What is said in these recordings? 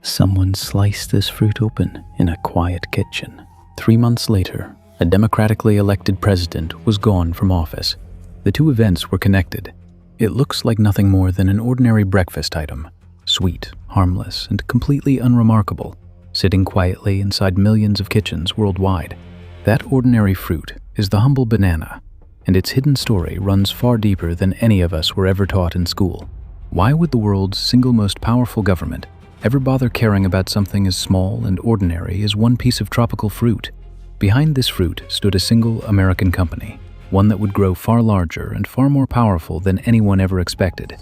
Someone sliced this fruit open in a quiet kitchen. 3 months later, a democratically elected president was gone from office. The two events were connected. It looks like nothing more than an ordinary breakfast item, sweet, harmless, and completely unremarkable, sitting quietly inside millions of kitchens worldwide. That ordinary fruit is the humble banana, and its hidden story runs far deeper than any of us were ever taught in school. Why would the world's single most powerful government ever bother caring about something as small and ordinary as one piece of tropical fruit? Behind this fruit stood a single American company, one that would grow far larger and far more powerful than anyone ever expected.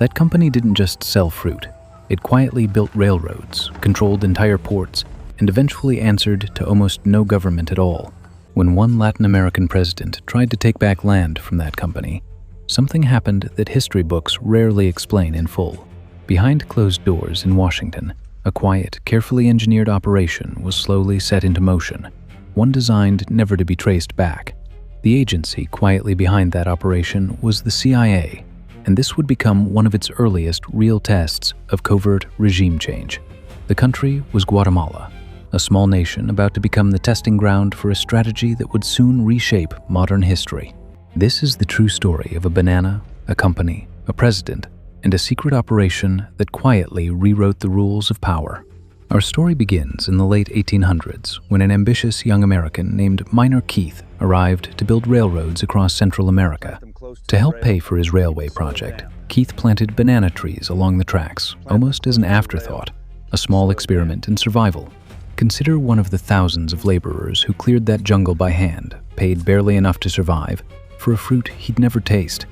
That company didn't just sell fruit. It quietly built railroads, controlled entire ports, and eventually answered to almost no government at all. When one Latin American president tried to take back land from that company, something happened that history books rarely explain in full. Behind closed doors in Washington, a quiet, carefully engineered operation was slowly set into motion, one designed never to be traced back. The agency quietly behind that operation was the CIA, and this would become one of its earliest real tests of covert regime change. The country was Guatemala, a small nation about to become the testing ground for a strategy that would soon reshape modern history. This is the true story of a banana, a company, a president, and a secret operation that quietly rewrote the rules of power. Our story begins in the late 1800s when an ambitious young American named Miner Keith arrived to build railroads across Central America. To help pay for his railway project, Keith planted banana trees along the tracks, almost as an afterthought, a small experiment in survival. Consider one of the thousands of laborers who cleared that jungle by hand, paid barely enough to survive, for a fruit he'd never taste.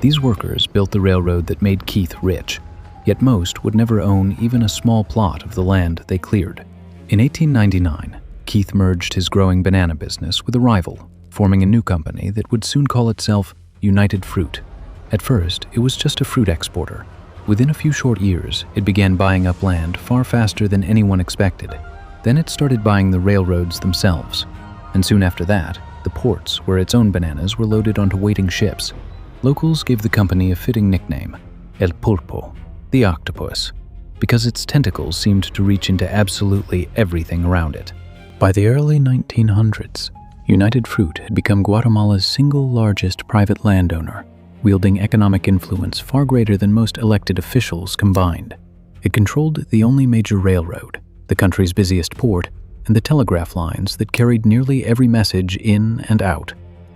These workers built the railroad that made Keith rich, yet most would never own even a small plot of the land they cleared. In 1899, Keith merged his growing banana business with a rival, forming a new company that would soon call itself United Fruit. At first, it was just a fruit exporter. Within a few short years, it began buying up land far faster than anyone expected. Then it started buying the railroads themselves, and soon after that, the ports where its own bananas were loaded onto waiting ships. Locals gave the company a fitting nickname, El Pulpo, the octopus, because its tentacles seemed to reach into absolutely everything around it. By the early 1900s, United Fruit had become Guatemala's single largest private landowner, wielding economic influence far greater than most elected officials combined. It controlled the only major railroad, the country's busiest port, and the telegraph lines that carried nearly every message in and out.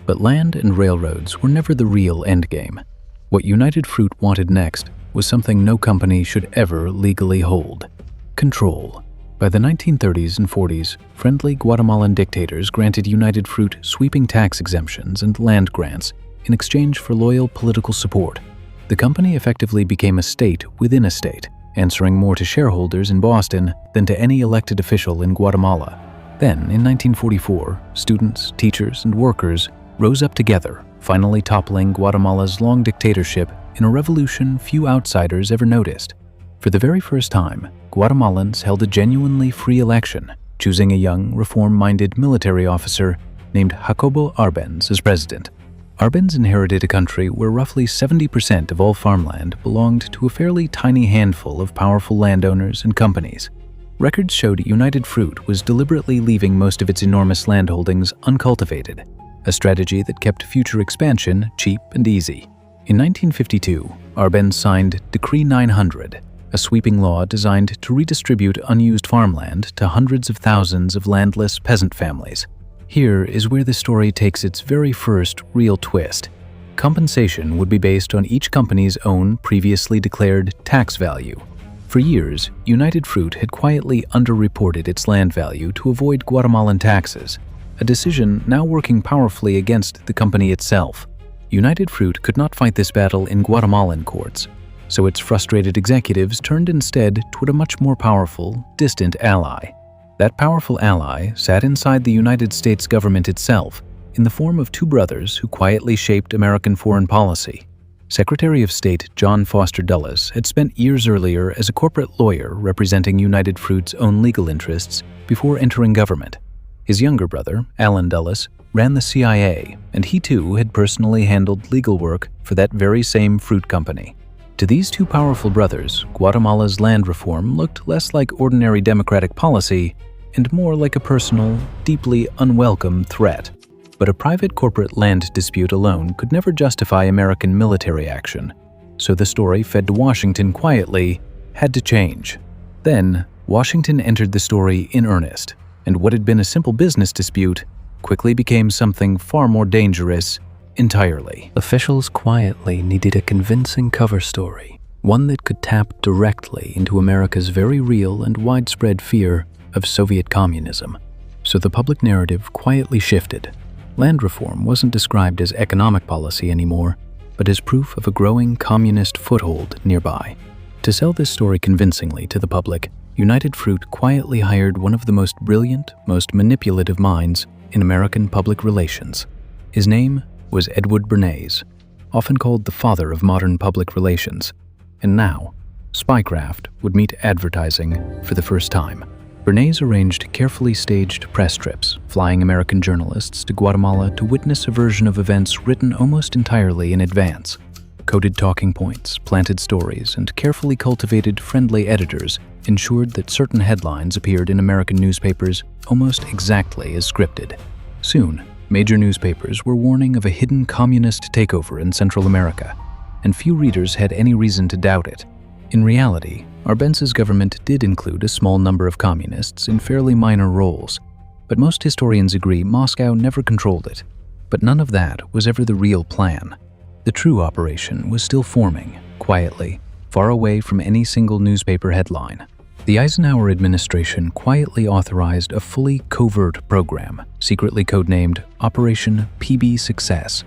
But land and railroads were never the real endgame. What United Fruit wanted next was something no company should ever legally hold: control. By the 1930s and 40s, friendly Guatemalan dictators granted United Fruit sweeping tax exemptions and land grants in exchange for loyal political support. The company effectively became a state within a state, answering more to shareholders in Boston than to any elected official in Guatemala. Then, in 1944, students, teachers, and workers rose up together, finally toppling Guatemala's long dictatorship in a revolution few outsiders ever noticed. For the very first time, Guatemalans held a genuinely free election, choosing a young, reform-minded military officer named Jacobo Arbenz as president. Arbenz inherited a country where roughly 70% of all farmland belonged to a fairly tiny handful of powerful landowners and companies. Records showed United Fruit was deliberately leaving most of its enormous landholdings uncultivated, a strategy that kept future expansion cheap and easy. In 1952, Arbenz signed Decree 900, a sweeping law designed to redistribute unused farmland to hundreds of thousands of landless peasant families. Here is where the story takes its very first real twist. Compensation would be based on each company's own previously declared tax value. For years, United Fruit had quietly underreported its land value to avoid Guatemalan taxes, a decision now working powerfully against the company itself. United Fruit could not fight this battle in Guatemalan courts, so its frustrated executives turned instead toward a much more powerful, distant ally. That powerful ally sat inside the United States government itself in the form of two brothers who quietly shaped American foreign policy. Secretary of State John Foster Dulles had spent years earlier as a corporate lawyer representing United Fruit's own legal interests before entering government. His younger brother, Allen Dulles, ran the CIA, and he too had personally handled legal work for that very same fruit company. To these two powerful brothers, Guatemala's land reform looked less like ordinary democratic policy and more like a personal, deeply unwelcome threat. But a private corporate land dispute alone could never justify American military action, so the story fed to Washington quietly had to change. Then, Washington entered the story in earnest, and what had been a simple business dispute quickly became something far more dangerous entirely. Officials quietly needed a convincing cover story, one that could tap directly into America's very real and widespread fear of Soviet communism. So the public narrative quietly shifted. Land reform wasn't described as economic policy anymore, but as proof of a growing communist foothold nearby. To sell this story convincingly to the public, United Fruit quietly hired one of the most brilliant, most manipulative minds in American public relations. His name was Edward Bernays, often called the father of modern public relations. And now, spycraft would meet advertising for the first time. Bernays arranged carefully staged press trips, flying American journalists to Guatemala to witness a version of events written almost entirely in advance. Coded talking points, planted stories, and carefully cultivated friendly editors ensured that certain headlines appeared in American newspapers almost exactly as scripted. Soon, major newspapers were warning of a hidden communist takeover in Central America, and few readers had any reason to doubt it. In reality, Arbenz's government did include a small number of communists in fairly minor roles, but most historians agree Moscow never controlled it. But none of that was ever the real plan. The true operation was still forming, quietly, far away from any single newspaper headline. The Eisenhower administration quietly authorized a fully covert program, secretly codenamed Operation PBSUCCESS,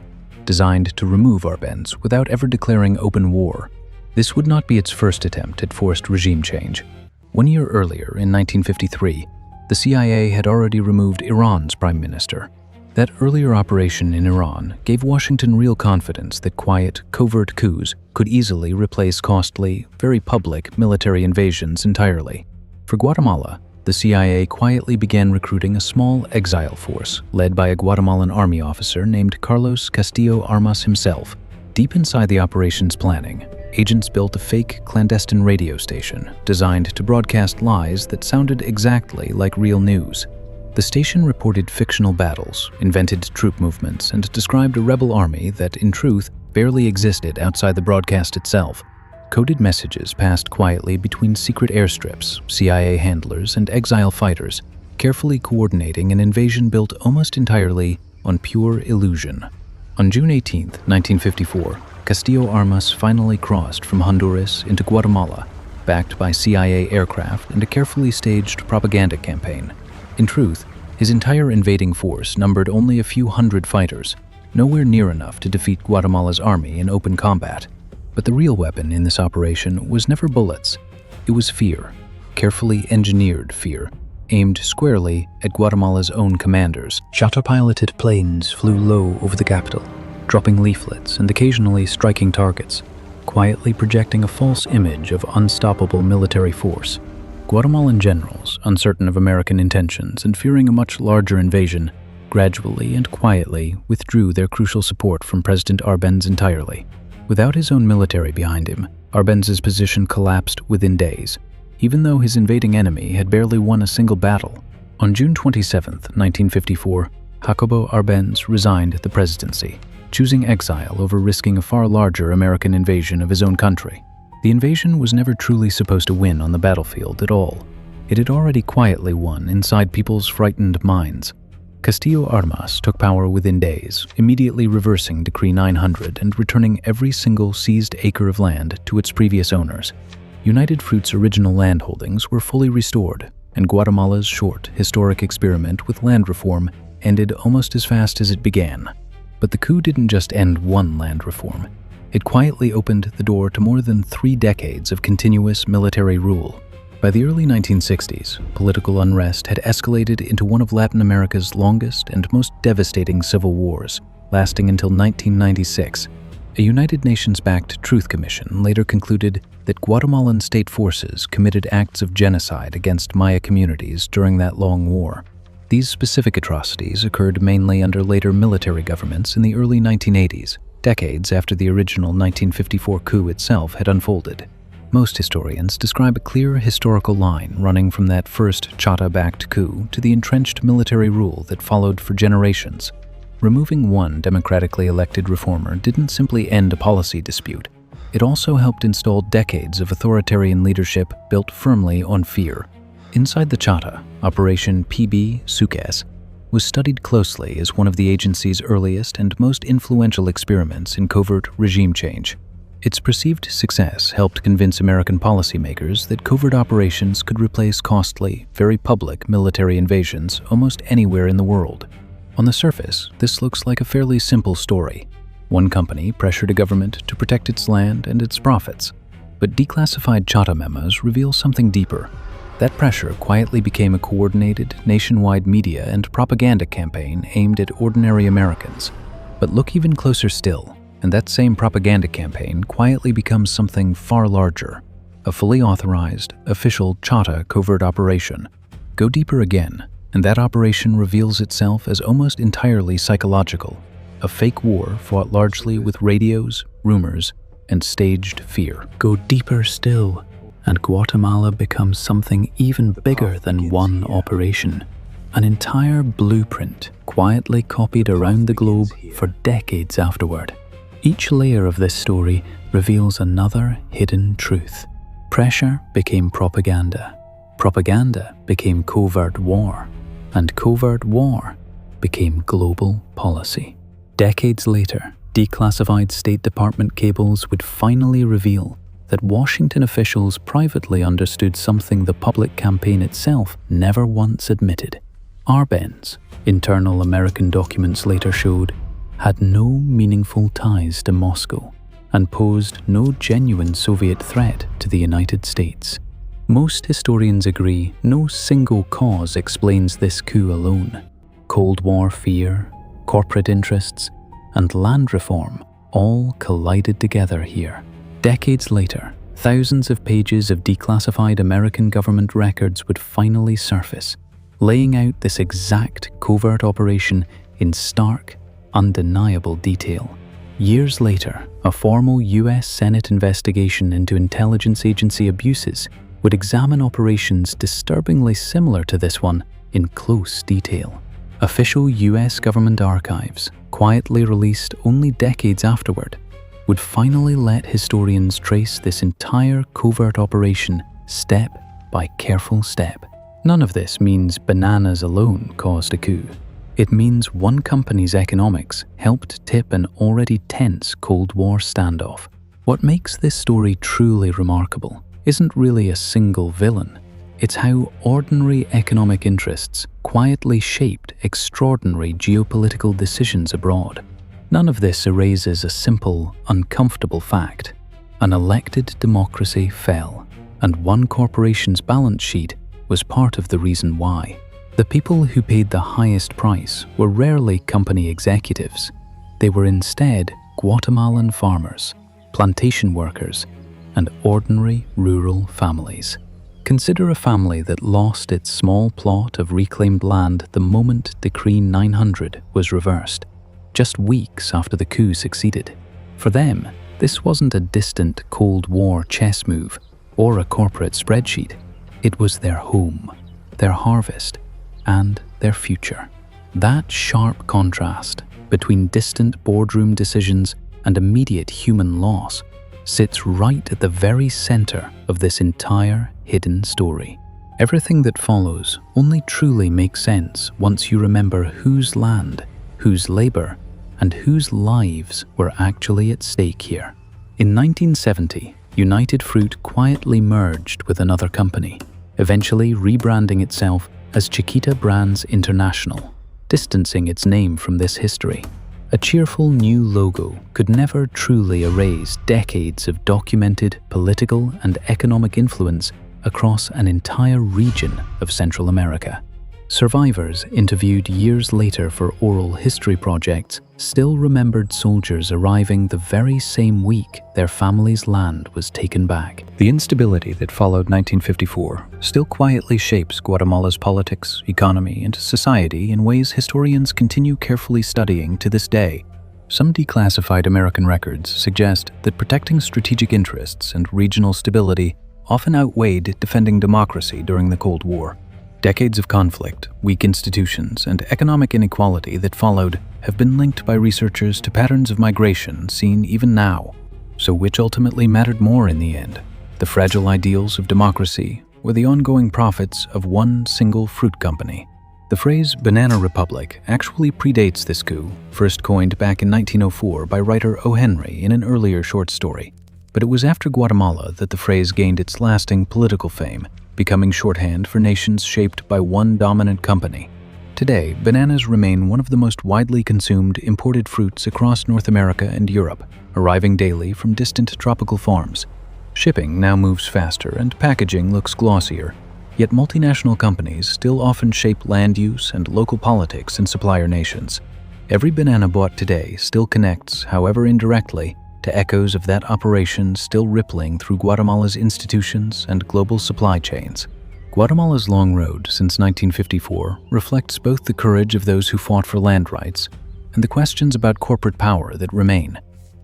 designed to remove Arbenz without ever declaring open war. This would not be its first attempt at forced regime change. 1 year earlier, in 1953, the CIA had already removed Iran's prime minister. That earlier operation in Iran gave Washington real confidence that quiet, covert coups could easily replace costly, very public military invasions entirely. For Guatemala, the CIA quietly began recruiting a small exile force led by a Guatemalan army officer named Carlos Castillo Armas himself. Deep inside the operation's planning, agents built a fake clandestine radio station designed to broadcast lies that sounded exactly like real news. The station reported fictional battles, invented troop movements, and described a rebel army that, in truth, barely existed outside the broadcast itself. Coded messages passed quietly between secret airstrips, CIA handlers, and exile fighters, carefully coordinating an invasion built almost entirely on pure illusion. On June 18, 1954, Castillo Armas finally crossed from Honduras into Guatemala, backed by CIA aircraft and a carefully staged propaganda campaign. In truth, his entire invading force numbered only a few hundred fighters, nowhere near enough to defeat Guatemala's army in open combat. But the real weapon in this operation was never bullets. It was fear, carefully engineered fear, aimed squarely at Guatemala's own commanders. Shuttle-piloted planes flew low over the capital, dropping leaflets and occasionally striking targets, quietly projecting a false image of unstoppable military force. Guatemalan generals, uncertain of American intentions and fearing a much larger invasion, gradually and quietly withdrew their crucial support from President Arbenz entirely. Without his own military behind him, Arbenz's position collapsed within days, even though his invading enemy had barely won a single battle. On June 27, 1954, Jacobo Arbenz resigned the presidency, choosing exile over risking a far larger American invasion of his own country. The invasion was never truly supposed to win on the battlefield at all. It had already quietly won inside people's frightened minds. Castillo Armas took power within days, immediately reversing Decree 900 and returning every single seized acre of land to its previous owners. United Fruit's original land holdings were fully restored, and Guatemala's short, historic experiment with land reform ended almost as fast as it began. But the coup didn't just end one land reform. It quietly opened the door to more than 3 decades of continuous military rule. By the early 1960s, political unrest had escalated into one of Latin America's longest and most devastating civil wars, lasting until 1996. A United Nations-backed Truth Commission later concluded that Guatemalan state forces committed acts of genocide against Maya communities during that long war. These specific atrocities occurred mainly under later military governments in the early 1980s, decades after the original 1954 coup itself had unfolded. Most historians describe a clear historical line running from that first Chata-backed coup to the entrenched military rule that followed for generations. Removing one democratically elected reformer didn't simply end a policy dispute. It also helped install decades of authoritarian leadership built firmly on fear. Inside the Chata, Operation PBSUCCESS was studied closely as one of the agency's earliest and most influential experiments in covert regime change. Its perceived success helped convince American policymakers that covert operations could replace costly, very public military invasions almost anywhere in the world. On the surface, this looks like a fairly simple story. One company pressured a government to protect its land and its profits. But declassified Chata memos reveal something deeper. That pressure quietly became a coordinated, nationwide media and propaganda campaign aimed at ordinary Americans. But look even closer still, and that same propaganda campaign quietly becomes something far larger. A fully authorized, official Chata covert operation. Go deeper again, and that operation reveals itself as almost entirely psychological. A fake war fought largely with radios, rumors, and staged fear. Go deeper still, and Guatemala becomes something even bigger than one operation. An entire blueprint quietly copied around the globe for decades afterward. Each layer of this story reveals another hidden truth. Pressure became propaganda. Propaganda became covert war. And covert war became global policy. Decades later, declassified State Department cables would finally reveal that Washington officials privately understood something the public campaign itself never once admitted. Arbenz, internal American documents later showed, had no meaningful ties to Moscow and posed no genuine Soviet threat to the United States. Most historians agree no single cause explains this coup alone. Cold War fear, corporate interests, and land reform all collided together here. Decades later, thousands of pages of declassified American government records would finally surface, laying out this exact covert operation in stark, undeniable detail. Years later, a formal US Senate investigation into intelligence agency abuses would examine operations disturbingly similar to this one in close detail. Official US government archives, quietly released only decades afterward, would finally let historians trace this entire covert operation step by careful step. None of this means bananas alone caused a coup. It means one company's economics helped tip an already tense Cold War standoff. What makes this story truly remarkable isn't really a single villain. It's how ordinary economic interests quietly shaped extraordinary geopolitical decisions abroad. None of this erases a simple, uncomfortable fact. An elected democracy fell, and one corporation's balance sheet was part of the reason why. The people who paid the highest price were rarely company executives. They were instead Guatemalan farmers, plantation workers, and ordinary rural families. Consider a family that lost its small plot of reclaimed land the moment Decree 900 was reversed, just weeks after the coup succeeded. For them, this wasn't a distant Cold War chess move or a corporate spreadsheet. It was their home, their harvest, and their future. That sharp contrast between distant boardroom decisions and immediate human loss sits right at the very center of this entire hidden story. Everything that follows only truly makes sense once you remember whose land, whose labor, and whose lives were actually at stake here. In 1970, United Fruit quietly merged with another company, eventually rebranding itself as Chiquita Brands International, distancing its name from this history. A cheerful new logo could never truly erase decades of documented political and economic influence across an entire region of Central America. Survivors interviewed years later for oral history projects still remembered soldiers arriving the very same week their family's land was taken back. The instability that followed 1954 still quietly shapes Guatemala's politics, economy, and society in ways historians continue carefully studying to this day. Some declassified American records suggest that protecting strategic interests and regional stability often outweighed defending democracy during the Cold War. Decades of conflict, weak institutions, and economic inequality that followed have been linked by researchers to patterns of migration seen even now. So which ultimately mattered more in the end? The fragile ideals of democracy or the ongoing profits of one single fruit company? The phrase "banana republic" actually predates this coup, first coined back in 1904 by writer O. Henry in an earlier short story. But it was after Guatemala that the phrase gained its lasting political fame, becoming shorthand for nations shaped by one dominant company. Today, bananas remain one of the most widely consumed imported fruits across North America and Europe, arriving daily from distant tropical farms. Shipping now moves faster and packaging looks glossier, yet multinational companies still often shape land use and local politics in supplier nations. Every banana bought today still connects, however indirectly, to echoes of that operation still rippling through Guatemala's institutions and global supply chains. Guatemala's long road since 1954 reflects both the courage of those who fought for land rights and the questions about corporate power that remain.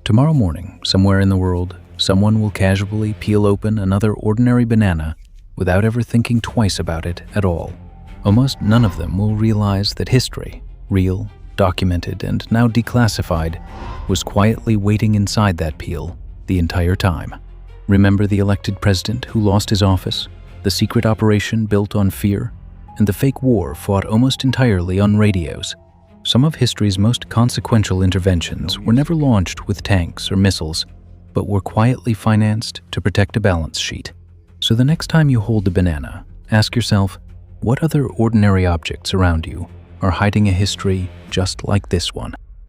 Tomorrow morning, somewhere in the world, someone will casually peel open another ordinary banana without ever thinking twice about it at all. Almost none of them will realize that history, real, documented, and now declassified, was quietly waiting inside that peel the entire time. Remember the elected president who lost his office, the secret operation built on fear, and the fake war fought almost entirely on radios? Some of history's most consequential interventions were never launched with tanks or missiles, but were quietly financed to protect a balance sheet. So the next time you hold a banana, ask yourself, what other ordinary objects around you are hiding a history just like this one?